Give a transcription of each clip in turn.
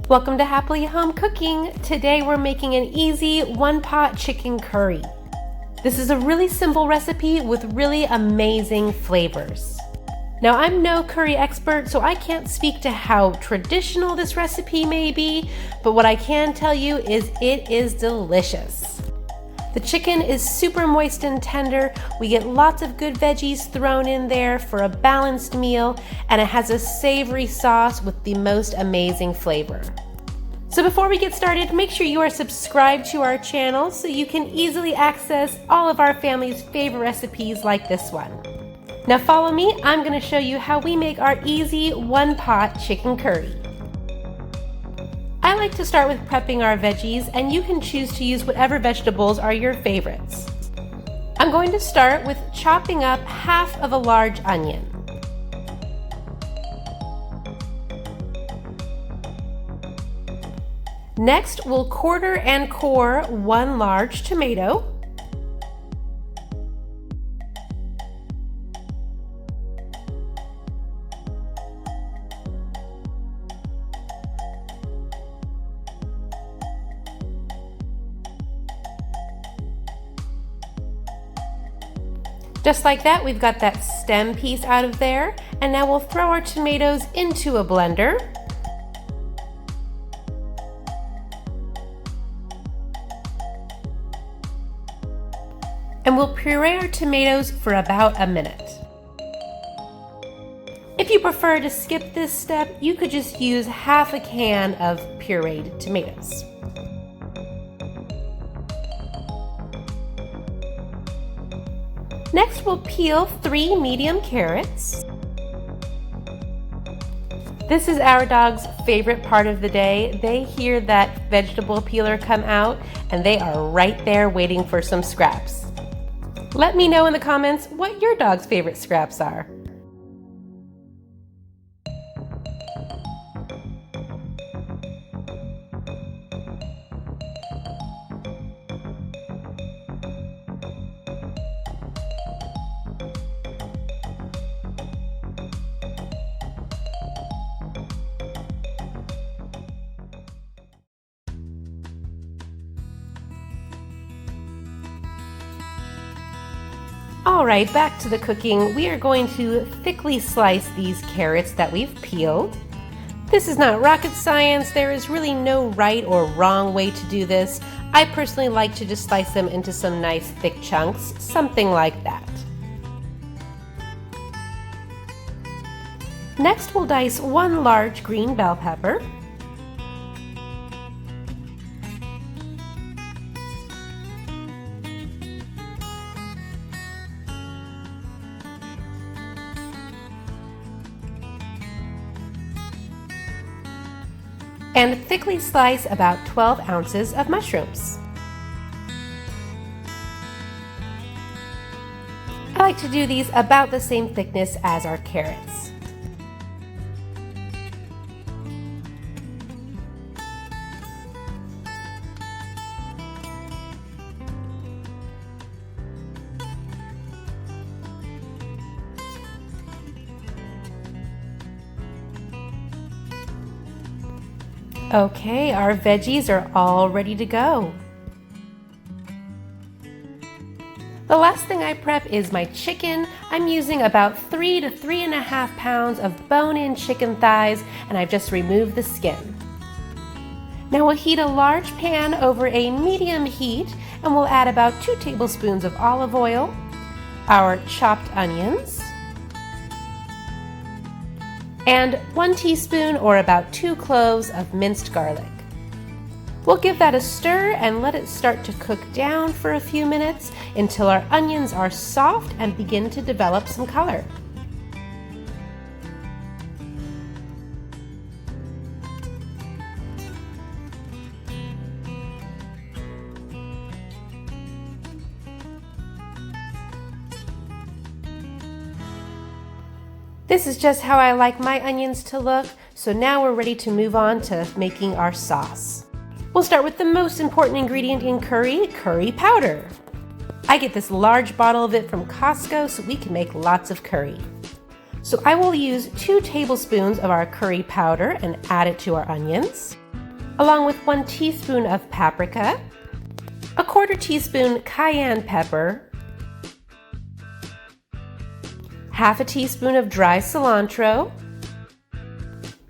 Welcome to Happily Home Cooking. Today we're making an easy one-pot chicken curry. This is a really simple recipe with really amazing flavors. Now I'm no curry expert, so I can't speak to how traditional this recipe may be, but what I can tell you is it is delicious. The chicken is super moist and tender. We get lots of good veggies thrown in there for a balanced meal, and it has a savory sauce with the most amazing flavor. So before we get started, make sure you are subscribed to our channel so you can easily access all of our family's favorite recipes like this one. Now follow me, I'm going to show you how we make our easy one-pot chicken curry. I like to start with prepping our veggies, and you can choose to use whatever vegetables are your favorites. I'm going to start with chopping up half of a large onion. Next, we'll quarter and core one large tomato. Just like that, we've got that stem piece out of there, and now we'll throw our tomatoes into a blender. And we'll puree our tomatoes for about a minute. If you prefer to skip this step, you could just use half a can of pureed tomatoes. Next, we'll peel 3 medium carrots. This is our dog's favorite part of the day. They hear that vegetable peeler come out, and they are right there waiting for some scraps. Let me know in the comments what your dog's favorite scraps are. Alright, back to the cooking. We are going to thickly slice these carrots that we've peeled. This is not rocket science. There is really no right or wrong way to do this. I personally like to just slice them into some nice thick chunks, something like that. Next, we'll dice 1 large green bell pepper. And thickly slice about 12 ounces of mushrooms. I like to do these about the same thickness as our carrots. Okay, our veggies are all ready to go. The last thing I prep is my chicken. I'm using about 3 to 3.5 pounds of bone-in chicken thighs, and I've just removed the skin. Now we'll heat a large pan over a medium heat, and we'll add about 2 tablespoons of olive oil, our chopped onions, and 1 teaspoon or about 2 cloves of minced garlic. We'll give that a stir and let it start to cook down for a few minutes until our onions are soft and begin to develop some color. This is just how I like my onions to look, so now we're ready to move on to making our sauce. We'll start with the most important ingredient in curry powder. I get this large bottle of it from Costco so we can make lots of curry. So I will use 2 tablespoons of our curry powder and add it to our onions. along with 1 teaspoon of paprika, a 1/4 teaspoon cayenne pepper, 1/2 teaspoon of dry cilantro,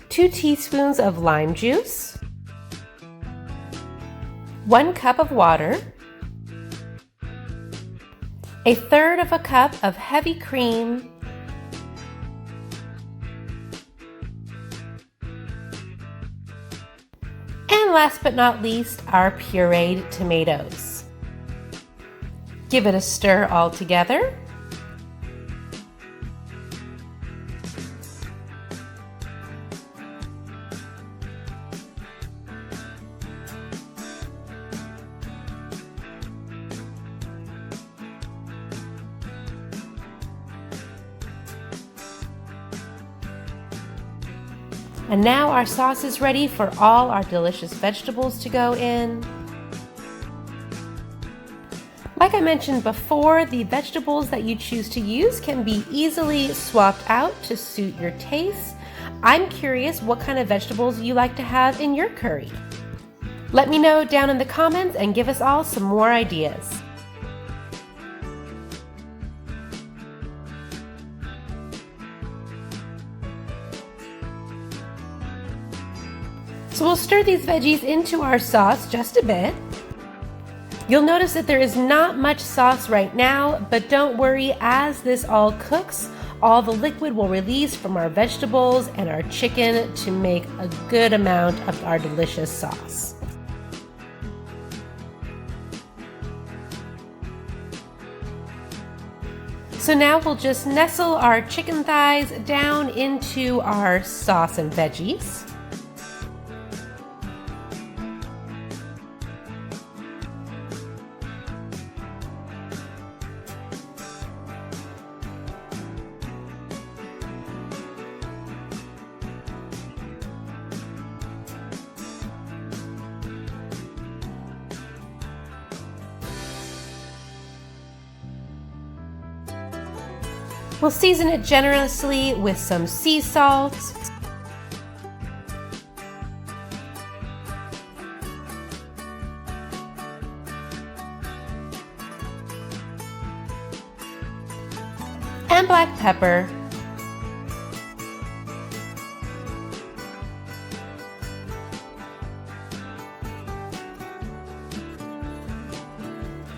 2 teaspoons of lime juice, 1 cup of water, 1/3 cup of heavy cream, and last but not least, our pureed tomatoes. Give it a stir all together. And now our sauce is ready for all our delicious vegetables to go in. Like I mentioned before, the vegetables that you choose to use can be easily swapped out to suit your taste. I'm curious what kind of vegetables you like to have in your curry. Let me know down in the comments and give us all some more ideas. So we'll stir these veggies into our sauce just a bit. You'll notice that there is not much sauce right now, but don't worry, as this all cooks, all the liquid will release from our vegetables and our chicken to make a good amount of our delicious sauce. So now we'll just nestle our chicken thighs down into our sauce and veggies. We'll season it generously with some sea salt, and black pepper,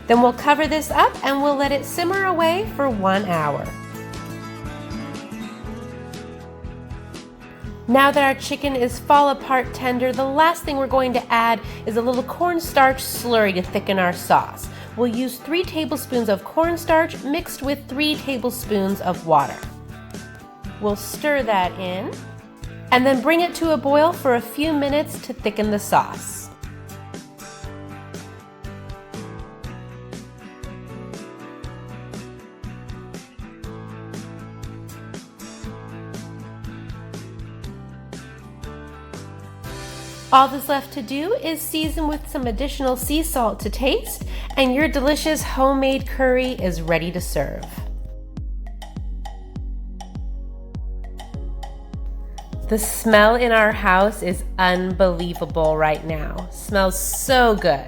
then we'll cover this up and we'll let it simmer away for 1 hour. Now that our chicken is fall apart tender, the last thing we're going to add is a little cornstarch slurry to thicken our sauce. We'll use 3 tablespoons of cornstarch mixed with 3 tablespoons of water. We'll stir that in and then bring it to a boil for a few minutes to thicken the sauce. All that's left to do is season with some additional sea salt to taste, and your delicious homemade curry is ready to serve. The smell in our house is unbelievable right now. Smells so good.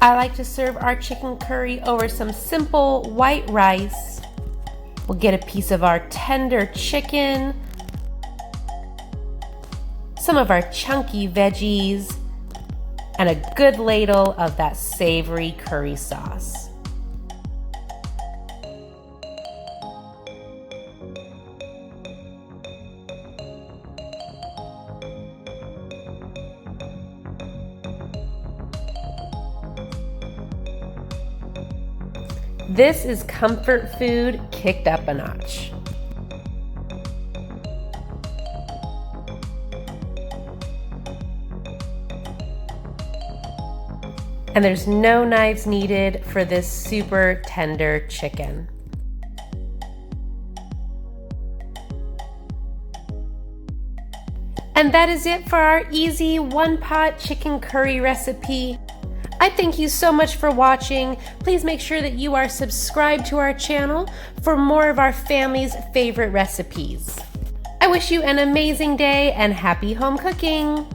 I like to serve our chicken curry over some simple white rice. We'll get a piece of our tender chicken, some of our chunky veggies, and a good ladle of that savory curry sauce. This is comfort food kicked up a notch. And there's no knives needed for this super tender chicken. And that is it for our easy one-pot chicken curry recipe. I thank you so much for watching. Please make sure that you are subscribed to our channel for more of our family's favorite recipes. I wish you an amazing day and happy home cooking!